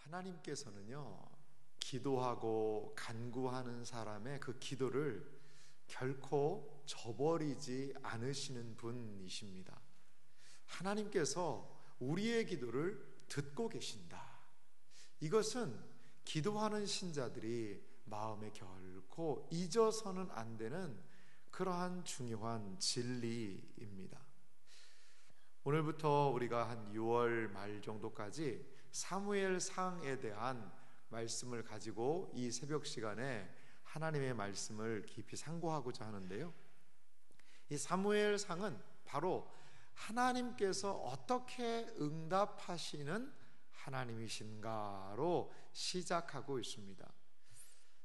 하나님께서는요, 기도하고 간구하는 사람의 그 기도를 결코 저버리지 않으시는 분이십니다. 하나님께서 우리의 기도를 듣고 계신다. 이것은 기도하는 신자들이 마음에 결코 잊어서는 안 되는 그러한 중요한 진리입니다. 오늘부터 우리가 한 6월 말 정도까지 사무엘상에 대한 말씀을 가지고 이 새벽 시간에 하나님의 말씀을 깊이 상고하고자 하는데요, 이 사무엘상은 바로 하나님께서 어떻게 응답하시는 하나님이신가로 시작하고 있습니다.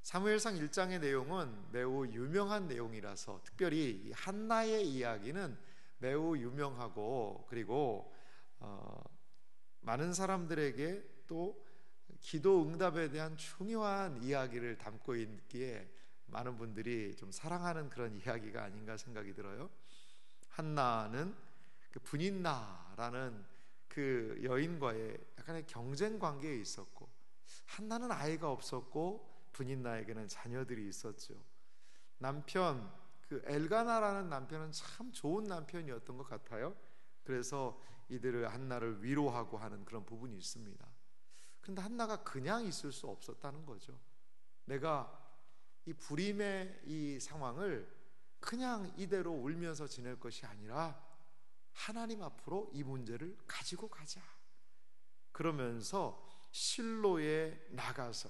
사무엘상 1장의 내용은 매우 유명한 내용이라서, 특별히 한나의 이야기는 매우 유명하고, 그리고 많은 사람들에게 또 기도 응답에 대한 중요한 이야기를 담고 있기에 많은 분들이 좀 사랑하는 그런 이야기가 아닌가 생각이 들어요. 한나는 그 분인나라는 그 여인과의 약간의 경쟁 관계에 있었고, 한나는 아이가 없었고 분인나에게는 자녀들이 있었죠. 남편, 그 엘가나라는 남편은 참 좋은 남편이었던 것 같아요. 그래서 이들을 한나를 위로하고 하는 그런 부분이 있습니다. 그런데 한나가 그냥 있을 수 없었다는 거죠. 내가 이 불임의 이 상황을 그냥 이대로 울면서 지낼 것이 아니라 하나님 앞으로 이 문제를 가지고 가자. 그러면서 실로에 나가서,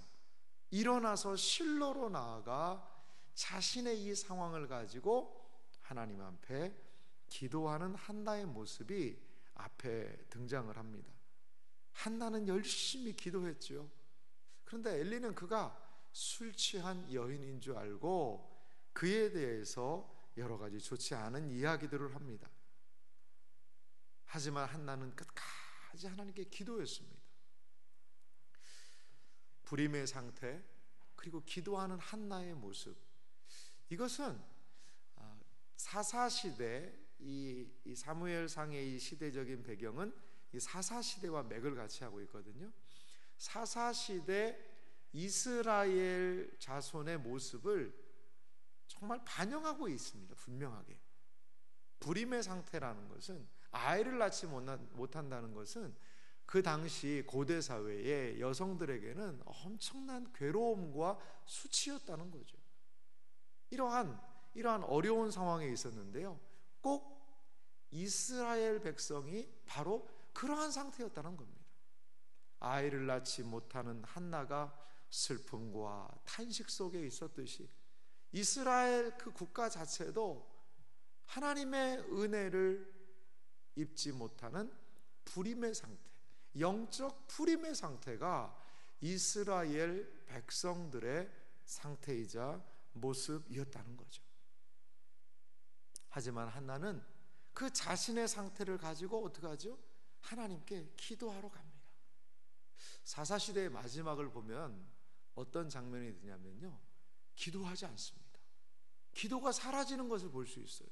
일어나서 실로로 나아가 자신의 이 상황을 가지고 하나님 앞에 기도하는 한나의 모습이 앞에 등장을 합니다. 한나는 열심히 기도했죠. 그런데 엘리는 그가 술 취한 여인인 줄 알고 그에 대해서 여러 가지 좋지 않은 이야기들을 합니다. 하지만 한나는 끝까지 하나님께 기도했습니다. 불임의 상태, 그리고 기도하는 한나의 모습, 이것은 사사시대, 이 사무엘상의 이 시대적인 배경은 이 사사시대와 맥을 같이 하고 있거든요. 사사시대 이스라엘 자손의 모습을 정말 반영하고 있습니다. 분명하게. 불임의 상태라는 것은, 아이를 낳지 못한다는 것은 그 당시 고대 사회의 여성들에게는 엄청난 괴로움과 수치였다는 거죠. 이러한 어려운 상황에 있었는데요, 꼭 이스라엘 백성이 바로 그러한 상태였다는 겁니다. 아이를 낳지 못하는 한나가 슬픔과 탄식 속에 있었듯이 이스라엘 그 국가 자체도 하나님의 은혜를 입지 못하는 불임의 상태, 영적 불임의 상태가 이스라엘 백성들의 상태이자 모습이었다는 거죠. 하지만 한나는 그 자신의 상태를 가지고 어떻게 하죠? 하나님께 기도하러 갑니다. 사사시대의 마지막을 보면 어떤 장면이 드냐면요, 기도하지 않습니다. 기도가 사라지는 것을 볼 수 있어요.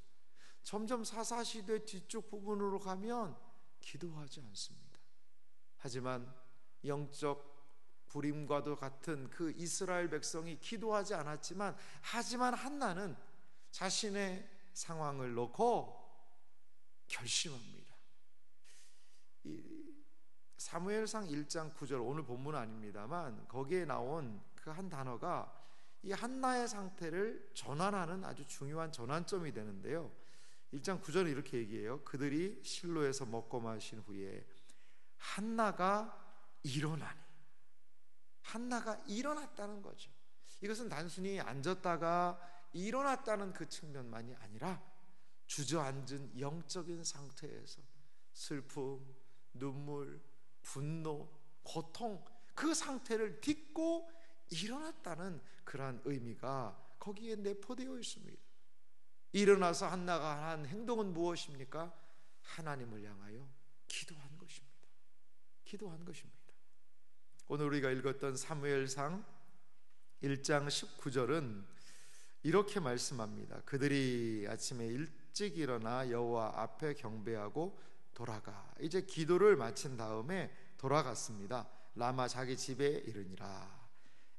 점점 사사시대 뒤쪽 부분으로 가면 기도하지 않습니다. 하지만 영적 불임과도 같은 그 이스라엘 백성이 기도하지 않았지만, 하지만 한나는 자신의 상황을 놓고 결심합니다. 이 사무엘상 1장 9절, 오늘 본문은 아닙니다만 거기에 나온 그 한 단어가 이 한나의 상태를 전환하는 아주 중요한 전환점이 되는데요, 1장 9절은 이렇게 얘기해요. 그들이 실로에서 먹고 마신 후에 한나가 일어나니. 한나가 일어났다는 거죠. 이것은 단순히 앉았다가 일어났다는 그 측면만이 아니라 주저앉은 영적인 상태에서 슬픔, 눈물, 분노, 고통, 그 상태를 딛고 일어났다는 그러한 의미가 거기에 내포되어 있습니다. 일어나서 한나가 한 행동은 무엇입니까? 하나님을 향하여 기도한 것입니다. 기도한 것입니다. 오늘 우리가 읽었던 사무엘상 1장 19절은 이렇게 말씀합니다. 그들이 아침에 일찍 일어나 여호와 앞에 경배하고 돌아가. 이제 기도를 마친 다음에 돌아갔습니다. 라마 자기 집에 이르니라.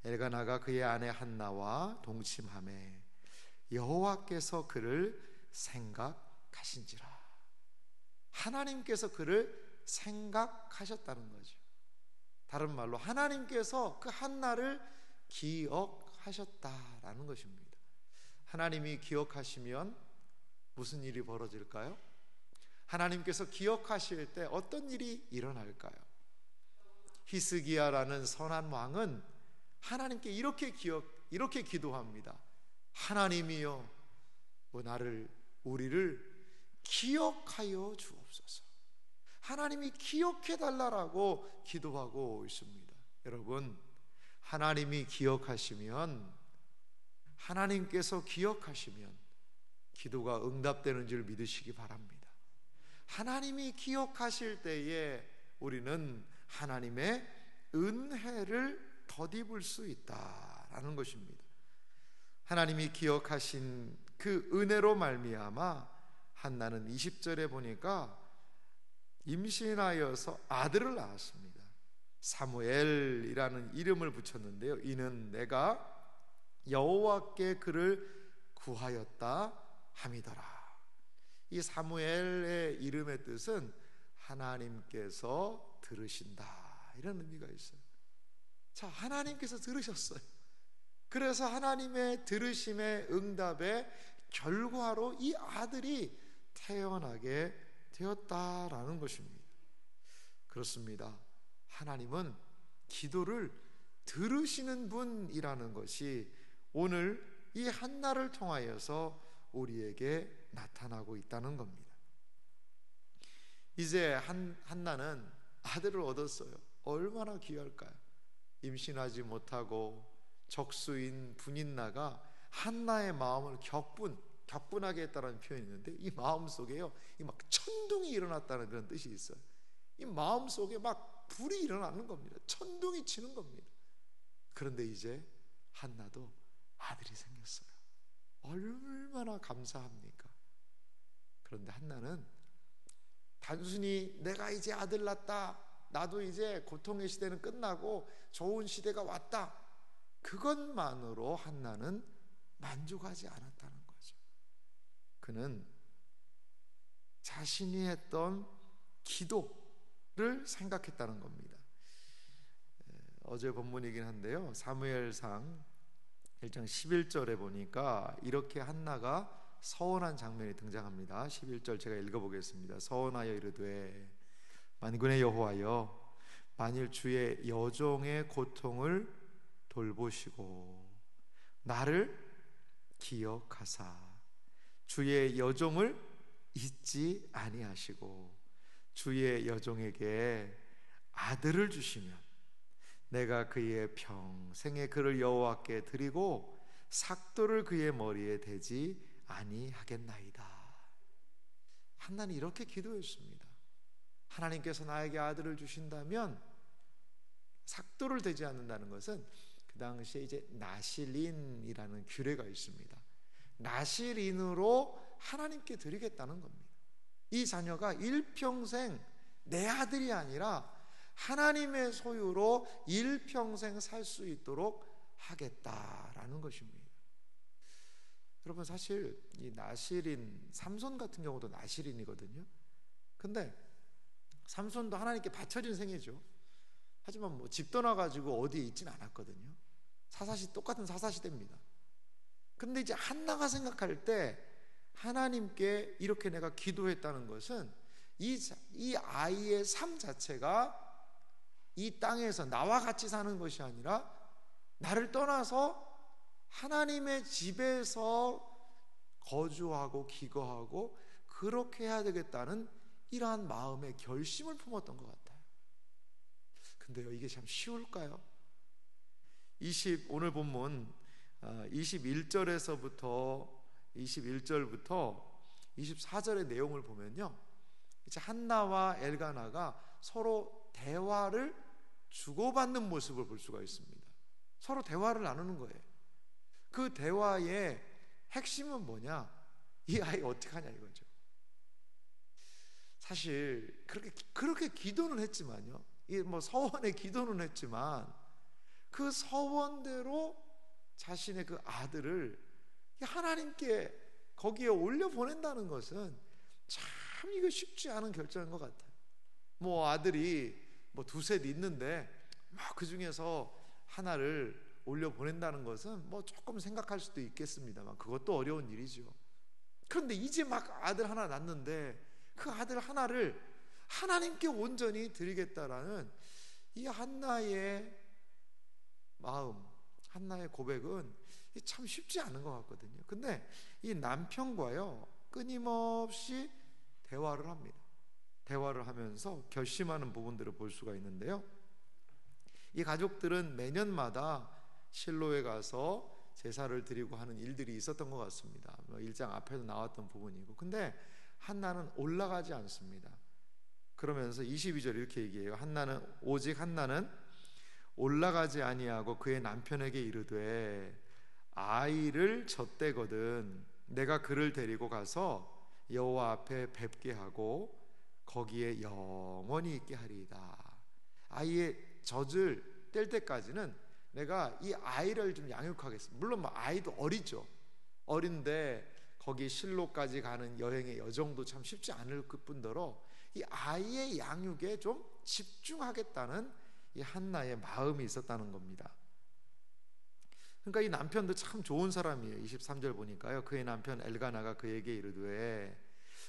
엘가나가 그의 아내 한나와 동침하매 여호와께서 그를 생각하신지라. 하나님께서 그를 생각하셨다는 거죠. 다른 말로 하나님께서 그 한나를 기억하셨다라는 것입니다. 하나님이 기억하시면 무슨 일이 벌어질까요? 하나님께서 기억하실 때 어떤 일이 일어날까요? 히스기야라는 선한 왕은 하나님께 이렇게 기도합니다. 하나님이여, 우리를 기억하여 주옵소서. 하나님이 기억해 달라고 기도하고 있습니다. 여러분, 하나님이 기억하시면, 하나님께서 기억하시면 기도가 응답되는 줄 믿으시기 바랍니다. 하나님이 기억하실 때에 우리는 하나님의 은혜를 덧입을 수 있다라는 것입니다. 하나님이 기억하신 그 은혜로 말미암아 한나는 20절에 보니까 임신하여서 아들을 낳았습니다. 사무엘이라는 이름을 붙였는데요, 이는 내가 여호와께 그를 구하였다 함이더라. 이 사무엘의 이름의 뜻은 하나님께서 들으신다, 이런 의미가 있어요. 자, 하나님께서 들으셨어요. 그래서 하나님의 들으심의 응답의 결과로 이 아들이 태어나게 되었다라는 것입니다. 그렇습니다. 하나님은 기도를 들으시는 분이라는 것이 오늘 이 한나를 통하여서 우리에게 나타나고 있다는 겁니다. 이제 한나는 아들을 얻었어요. 얼마나 귀할까요? 임신하지 못하고 적수인 분인나가 한나의 마음을 격분하게 했다는 표현이 있는데, 이 마음 속에요, 이 막 천둥이 일어났다는 그런 뜻이 있어요. 이 마음 속에 막 불이 일어나는 겁니다. 천둥이 치는 겁니다. 그런데 이제 한나도 아들이 생겼어요. 얼마나 감사합니까? 그런데 한나는 단순히 내가 이제 아들 낳았다, 나도 이제 고통의 시대는 끝나고 좋은 시대가 왔다, 그것만으로 한나는 만족하지 않았다는 거죠. 그는 자신이 했던 기도를 생각했다는 겁니다. 어제 본문이긴 한데요, 사무엘상 1장 11절에 보니까 이렇게 한나가 서원한 장면이 등장합니다. 11절 제가 읽어보겠습니다. 서원하여 이르되 만군의 여호와여, 만일 주의 여종의 고통을 돌보시고 나를 기억하사 주의 여종을 잊지 아니하시고 주의 여종에게 아들을 주시면 내가 그의 평생에 그를 여호와께 드리고 삭도를 그의 머리에 대지 아니하겠나이다. 한나는 이렇게 기도했습니다. 하나님께서 나에게 아들을 주신다면, 삭도를 대지 않는다는 것은 그 당시에 이제 나실인이라는 규례가 있습니다. 나실인으로 하나님께 드리겠다는 겁니다. 이 자녀가 일평생 내 아들이 아니라 하나님의 소유로 일평생 살 수 있도록 하겠다라는 것입니다. 여러분, 사실 이 나실인, 삼손 같은 경우도 나실인이거든요. 근데 삼손도 하나님께 바쳐진 생이죠. 하지만 뭐 집 떠나가지고 어디에 있진 않았거든요. 사사시, 똑같은 사사시대입니다. 근데 이제 한나가 생각할 때 하나님께 이렇게 내가 기도했다는 것은 이 아이의 삶 자체가 이 땅에서 나와 같이 사는 것이 아니라 나를 떠나서 하나님의 집에서 거주하고 기거하고 그렇게 해야 되겠다는 이러한 마음의 결심을 품었던 것 같아요. 근데요, 이게 참 쉬울까요? 오늘 본문 21절부터 24절의 내용을 보면요, 이제 한나와 엘가나가 서로 대화를 주고받는 모습을 볼 수가 있습니다. 서로 대화를 나누는 거예요. 그 대화의 핵심은 뭐냐? 이 아이 어떻게 하냐 이거죠. 사실 그렇게 기도는 했지만요, 이 뭐 서원의 기도는 했지만 그 서원대로 자신의 그 아들을 하나님께 거기에 올려 보낸다는 것은 참 이거 쉽지 않은 결정인 것 같아요. 뭐 아들이 뭐 두셋 있는데 그 중에서 하나를 올려 보낸다는 것은 뭐 조금 생각할 수도 있겠습니다만 그것도 어려운 일이죠. 그런데 이제 막 아들 하나 낳는데 그 아들 하나를 하나님께 온전히 드리겠다라는 이 한나의 마음, 한나의 고백은 참 쉽지 않은 것 같거든요. 근데 이 남편과요 끊임없이 대화를 합니다. 대화를 하면서 결심하는 부분들을 볼 수가 있는데요, 이 가족들은 매년마다 실로에 가서 제사를 드리고 하는 일들이 있었던 것 같습니다. 1장 앞에도 나왔던 부분이고, 근데 한나는 올라가지 않습니다. 그러면서 22절 이렇게 얘기해요. 오직 한나는 올라가지 아니하고 그의 남편에게 이르되 아이를 젖대거든 내가 그를 데리고 가서 여호와 앞에 뵙게 하고 거기에 영원히 있게 하리이다. 아이의 젖을 뗄 때까지는 내가 이 아이를 좀 양육하겠습니다. 물론 뭐 아이도 어리죠. 어린데 거기 실로까지 가는 여행의 여정도 참 쉽지 않을 뿐더러 이 아이의 양육에 좀 집중하겠다는 이 한나의 마음이 있었다는 겁니다. 그러니까 이 남편도 참 좋은 사람이에요. 23절 보니까요, 그의 남편 엘가나가 그에게 이르되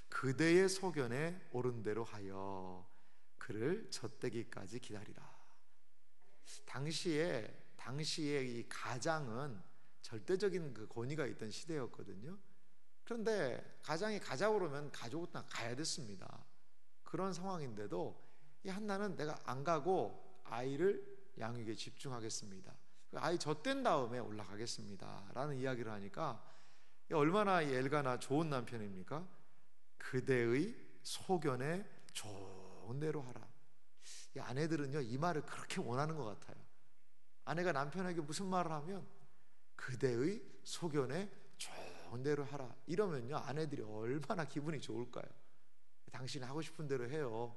그대의 소견에 옳은 대로 하여 그를 젖대기까지 기다리라. 당시에 이 가장은 절대적인 그 권위가 있던 시대였거든요. 그런데 가장이 가자고 그러면 가족은 다 가야 됐습니다. 그런 상황인데도 이 한나는 내가 안 가고 아이를 양육에 집중하겠습니다, 아이 젖댄 다음에 올라가겠습니다 라는 이야기를 하니까 얼마나 이 엘가나 좋은 남편입니까? 그대의 소견에 좋은 대로 하라. 이 아내들은요 이 말을 그렇게 원하는 것 같아요. 아내가 남편에게 무슨 말을 하면 그대의 소견에 좋은 대로 하라 이러면요 아내들이 얼마나 기분이 좋을까요? 당신이 하고 싶은 대로 해요.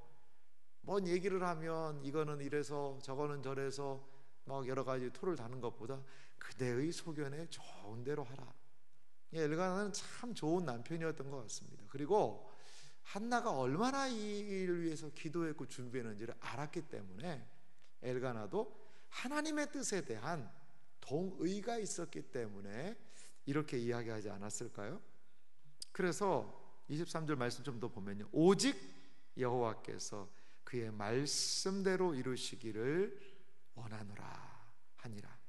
뭔 얘기를 하면 이거는 이래서 저거는 저래서 막 여러 가지 토를 다는 것보다 그대의 소견에 좋은 대로 하라. 엘가나는 참 좋은 남편이었던 것 같습니다. 그리고 한나가 얼마나 이 일을 위해서 기도했고 준비했는지를 알았기 때문에 엘가나도 하나님의 뜻에 대한 동의가 있었기 때문에 이렇게 이야기하지 않았을까요? 그래서 23절 말씀 좀 더 보면요, 오직 여호와께서 그의 말씀대로 이루시기를 원하노라 하니라.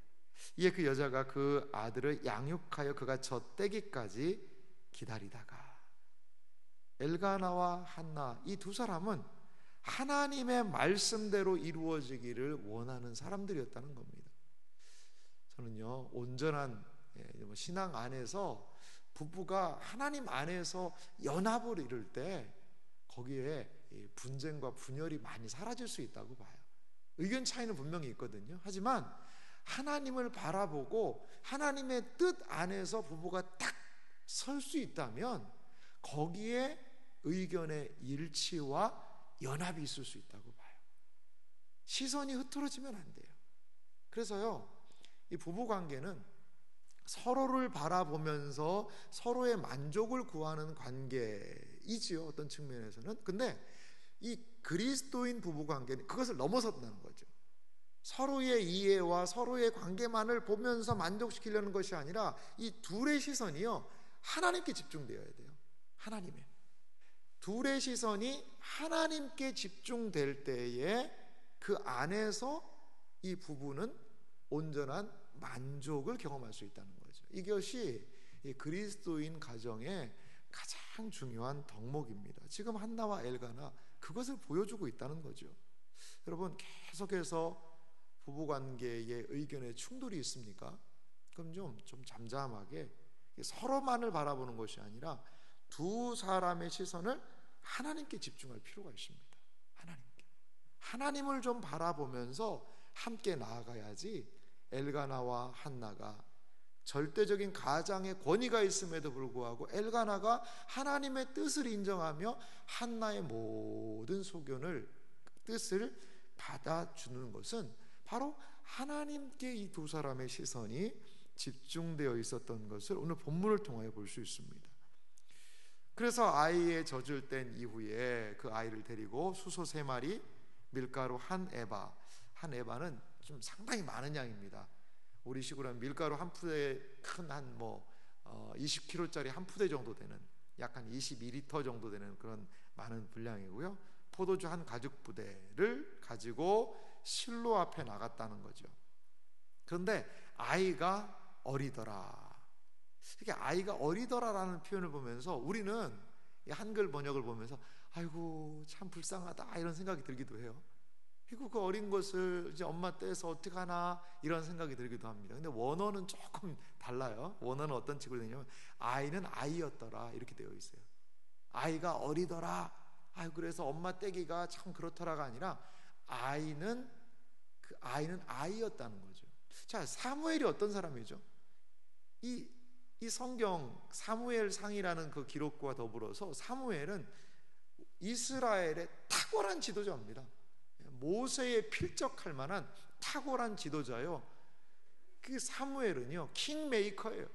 이에 그 여자가 그 아들을 양육하여 그가 젖대기까지 기다리다가, 엘가나와 한나 이 두 사람은 하나님의 말씀대로 이루어지기를 원하는 사람들이었다는 겁니다. 저는요 온전한 신앙 안에서 부부가 하나님 안에서 연합을 이룰 때 거기에 분쟁과 분열이 많이 사라질 수 있다고 봐요. 의견 차이는 분명히 있거든요. 하지만 하나님을 바라보고 하나님의 뜻 안에서 부부가 딱 설 수 있다면 거기에 의견의 일치와 연합이 있을 수 있다고 봐요. 시선이 흐트러지면 안 돼요. 그래서요 이 부부관계는 서로를 바라보면서 서로의 만족을 구하는 관계이지요, 어떤 측면에서는. 근데 이 그리스도인 부부관계는 그것을 넘어섰다는 거죠. 서로의 이해와 서로의 관계만을 보면서 만족시키려는 것이 아니라 이 둘의 시선이요 하나님께 집중되어야 돼요. 하나님에 둘의 시선이 하나님께 집중될 때에 그 안에서 이 부부는 온전한 만족을 경험할 수 있다는 거죠. 이것이 이 그리스도인 가정의 가장 중요한 덕목입니다. 지금 한나와 엘가나 그것을 보여주고 있다는 거죠. 여러분, 계속해서 부부관계의 의견에 충돌이 있습니까? 그럼 좀 잠잠하게 서로만을 바라보는 것이 아니라 두 사람의 시선을 하나님께 집중할 필요가 있습니다. 하나님을 좀 바라보면서 함께 나아가야지 엘가나와 한나가 절대적인 가장의 권위가 있음에도 불구하고 엘가나가 하나님의 뜻을 인정하며 한나의 모든 소견을 뜻을 받아주는 것은 바로 하나님께 이 두 사람의 시선이 집중되어 있었던 것을 오늘 본문을 통하여 볼 수 있습니다. 그래서 아이의 젖을 뗀 이후에 그 아이를 데리고 수소 3마리, 밀가루 한 에바는 좀 상당히 많은 양입니다. 우리 식으로 하면 밀가루 한 푸대에 큰 한 20kg짜리 한 푸대 정도 되는, 약간 22리터 정도 되는 그런 많은 분량이고요. 포도주 한 가죽 부대를 가지고 실로 앞에 나갔다는 거죠. 그런데 아이가 어리더라. 이렇게 아이가 어리더라라는 표현을 보면서 우리는 이 한글 번역을 보면서 아이고 참 불쌍하다 이런 생각이 들기도 해요. 그리고 그 어린 것을 이제 엄마 떼서 어떡하나 이런 생각이 들기도 합니다. 근데 원어는 조금 달라요. 원어는 어떤 식으로 되냐면 아이는 아이였더라 이렇게 되어 있어요. 아이가 어리더라. 아유 그래서 엄마 떼기가 참 그렇더라가 아니라 아이는 아이였다는 거죠. 자, 사무엘이 어떤 사람이죠? 이 성경 사무엘상이라는 그 기록과 더불어서 사무엘은 이스라엘의 탁월한 지도자입니다. 모세에 필적할 만한 탁월한 지도자요. 그 사무엘은요 킹메이커예요.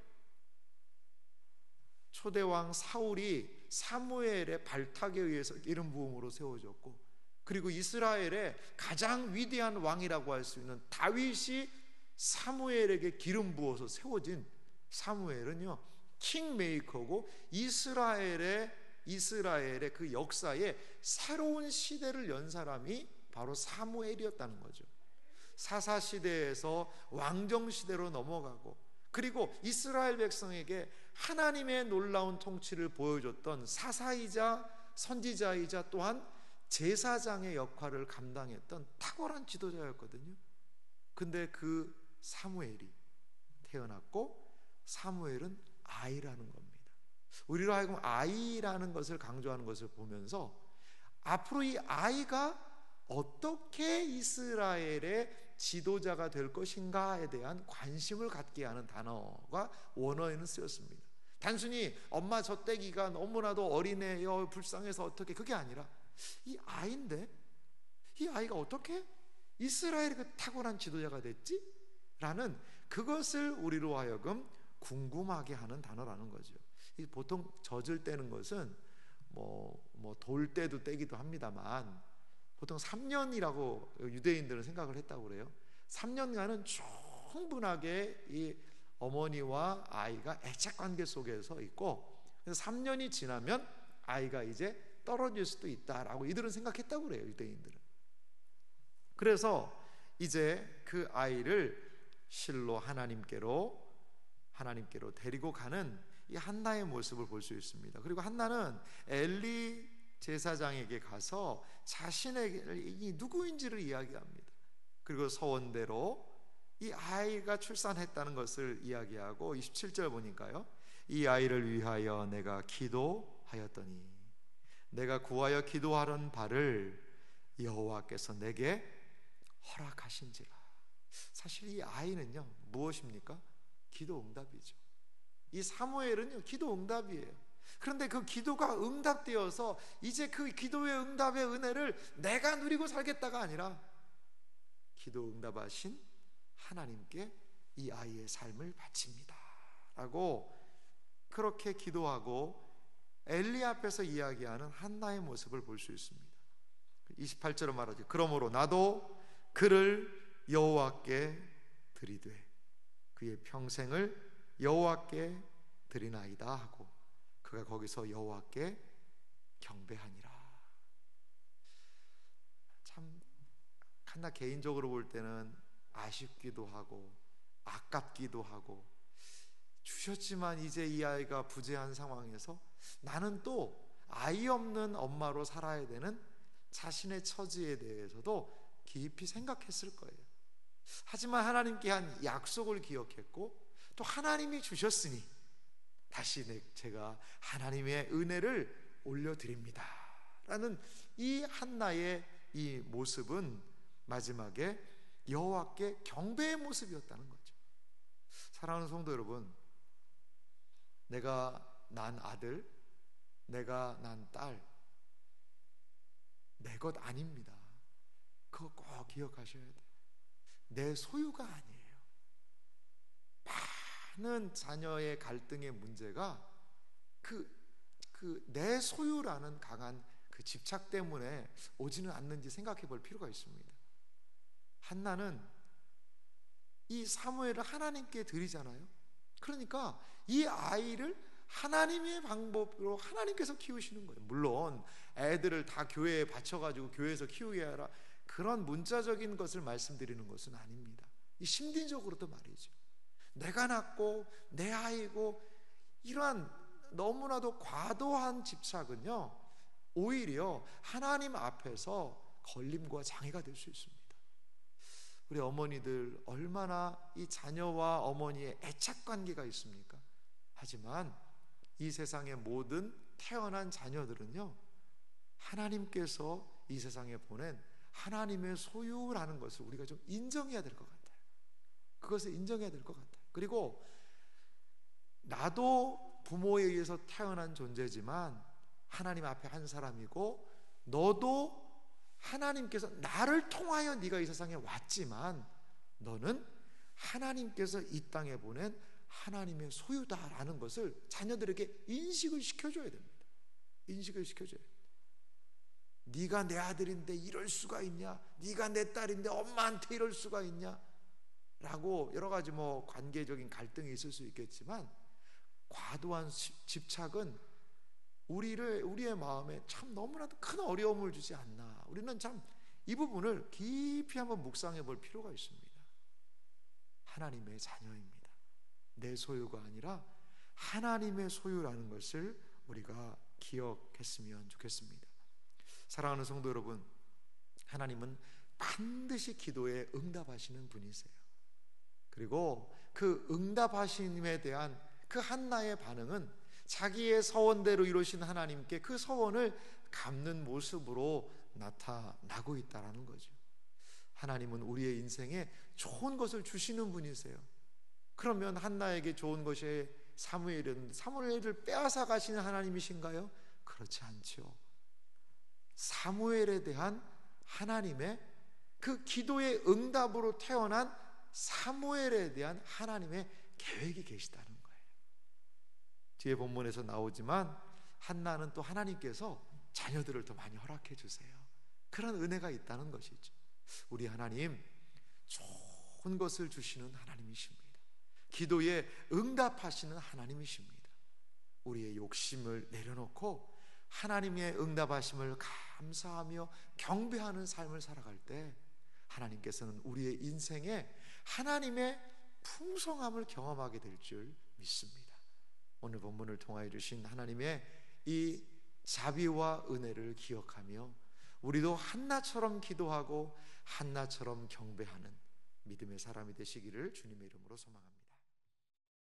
초대왕 사울이 사무엘의 발탁에 의해서 이름 부음으로 세워졌고, 그리고 이스라엘의 가장 위대한 왕이라고 할 수 있는 다윗이 사무엘에게 기름 부어서 세워진 사무엘은요 킹메이커고 이스라엘의 그 역사에 새로운 시대를 연 사람이 바로 사무엘이었다는 거죠. 사사시대에서 왕정시대로 넘어가고, 그리고 이스라엘 백성에게 하나님의 놀라운 통치를 보여줬던 사사이자 선지자이자 또한 제사장의 역할을 감당했던 탁월한 지도자였거든요. 근데 그 사무엘이 태어났고, 사무엘은 아이라는 겁니다. 우리로 하여금 아이라는 것을 강조하는 것을 보면서 앞으로 이 아이가 어떻게 이스라엘의 지도자가 될 것인가에 대한 관심을 갖게 하는 단어가 원어에는 쓰였습니다. 단순히 엄마 젖대기가 너무나도 어리네요 불쌍해서 어떻게, 그게 아니라 이 아이인데 이 아이가 어떻게 이스라엘의 그 탁월한 지도자가 됐지? 라는 그것을 우리로 하여금 궁금하게 하는 단어라는 거죠. 보통 젖을 떼는 것은 돌 때도 떼기도 합니다만 보통 3년이라고 유대인들은 생각을 했다고 그래요. 3년간은 충분하게 이 어머니와 아이가 애착 관계 속에서 있고, 그래서 3년이 지나면 아이가 이제 떨어질 수도 있다라고 이들은 생각했다고 그래요, 유대인들은. 그래서 이제 그 아이를 실로 하나님께로 데리고 가는 이 한나의 모습을 볼 수 있습니다. 그리고 한나는 엘리 제사장에게 가서 자신의 누구인지를 이야기합니다. 그리고 서원대로 이 아이가 출산했다는 것을 이야기하고 27절 보니까요, 이 아이를 위하여 내가 기도하였더니 내가 구하여 기도하던 바를 여호와께서 내게 허락하신지라. 사실 이 아이는요 무엇입니까? 기도 응답이죠. 이 사무엘은요 기도 응답이에요. 그런데 그 기도가 응답되어서 이제 그 기도의 응답의 은혜를 내가 누리고 살겠다가 아니라 기도 응답하신 하나님께 이 아이의 삶을 바칩니다 라고 그렇게 기도하고 엘리 앞에서 이야기하는 한나의 모습을 볼 수 있습니다. 28절은 말하죠. 그러므로 나도 그를 여호와께 드리되 그의 평생을 여호와께 드리나이다 하고 그가 거기서 여호와께 경배하니라. 참 한나 개인적으로 볼 때는 아쉽기도 하고 아깝기도 하고, 주셨지만 이제 이 아이가 부재한 상황에서 나는 또 아이 없는 엄마로 살아야 되는 자신의 처지에 대해서도 깊이 생각했을 거예요. 하지만 하나님께 한 약속을 기억했고 또 하나님이 주셨으니 다시 제가 하나님의 은혜를 올려드립니다 라는 이 한나의 이 모습은 마지막에 여호와께 경배의 모습이었다는 거죠. 사랑하는 성도 여러분, 내가 난 아들, 내가 난 딸, 내 것 아닙니다. 그거 꼭 기억하셔야 돼요. 내 소유가 아니에요. 많은 자녀의 갈등의 문제가 내 소유라는 강한 그 집착 때문에 오지는 않는지 생각해 볼 필요가 있습니다. 한나는 이 사무엘을 하나님께 드리잖아요. 그러니까 이 아이를 하나님의 방법으로 하나님께서 키우시는 거예요. 물론 애들을 다 교회에 바쳐가지고 교회에서 키우게 하라, 그런 문자적인 것을 말씀드리는 것은 아닙니다. 이 심리적으로도 말이죠. 내가 낳고 내 아이고, 이러한 너무나도 과도한 집착은요, 오히려 하나님 앞에서 걸림과 장애가 될 수 있습니다. 우리 어머니들 얼마나 이 자녀와 어머니의 애착관계가 있습니까? 하지만 이 세상의 모든 태어난 자녀들은요, 하나님께서 이 세상에 보낸 하나님의 소유라는 것을 우리가 좀 인정해야 될 것 같아요. 그것을 인정해야 될 것 같아요. 그리고 나도 부모에 의해서 태어난 존재지만 하나님 앞에 한 사람이고, 너도 하나님께서 나를 통하여 네가 이 세상에 왔지만 너는 하나님께서 이 땅에 보낸 하나님의 소유다라는 것을 자녀들에게 인식을 시켜줘야 됩니다. 인식을 시켜줘야 됩니다. 네가 내 아들인데 이럴 수가 있냐, 네가 내 딸인데 엄마한테 이럴 수가 있냐 라고 여러 가지 관계적인 갈등이 있을 수 있겠지만, 과도한 집착은 우리의 마음에 참 너무나도 큰 어려움을 주지 않나. 우리는 참 이 부분을 깊이 한번 묵상해 볼 필요가 있습니다. 하나님의 자녀입니다. 내 소유가 아니라 하나님의 소유라는 것을 우리가 기억했으면 좋겠습니다. 사랑하는 성도 여러분, 하나님은 반드시 기도에 응답하시는 분이세요. 그리고 그 응답하심에 대한 그 한나의 반응은 자기의 서원대로 이루신 하나님께 그 서원을 갚는 모습으로 나타나고 있다는 거죠. 하나님은 우리의 인생에 좋은 것을 주시는 분이세요. 그러면 한나에게 좋은 것이 사무엘을 빼앗아 가시는 하나님이신가요? 그렇지 않죠. 사무엘에 대한 하나님의 그 기도의 응답으로 태어난 사무엘에 대한 하나님의 계획이 계시다는 거예요. 뒤에 본문에서 나오지만 한나는 또 하나님께서 자녀들을 더 많이 허락해 주세요. 그런 은혜가 있다는 것이죠. 우리 하나님 좋은 것을 주시는 하나님이십니다. 기도에 응답하시는 하나님이십니다. 우리의 욕심을 내려놓고 하나님의 응답하심을 감사하며 경배하는 삶을 살아갈 때 하나님께서는 우리의 인생에 하나님의 풍성함을 경험하게 될 줄 믿습니다. 오늘 본문을 통하여 주신 하나님의 이 자비와 은혜를 기억하며 우리도 한나처럼 기도하고 한나처럼 경배하는 믿음의 사람이 되시기를 주님의 이름으로 소망합니다.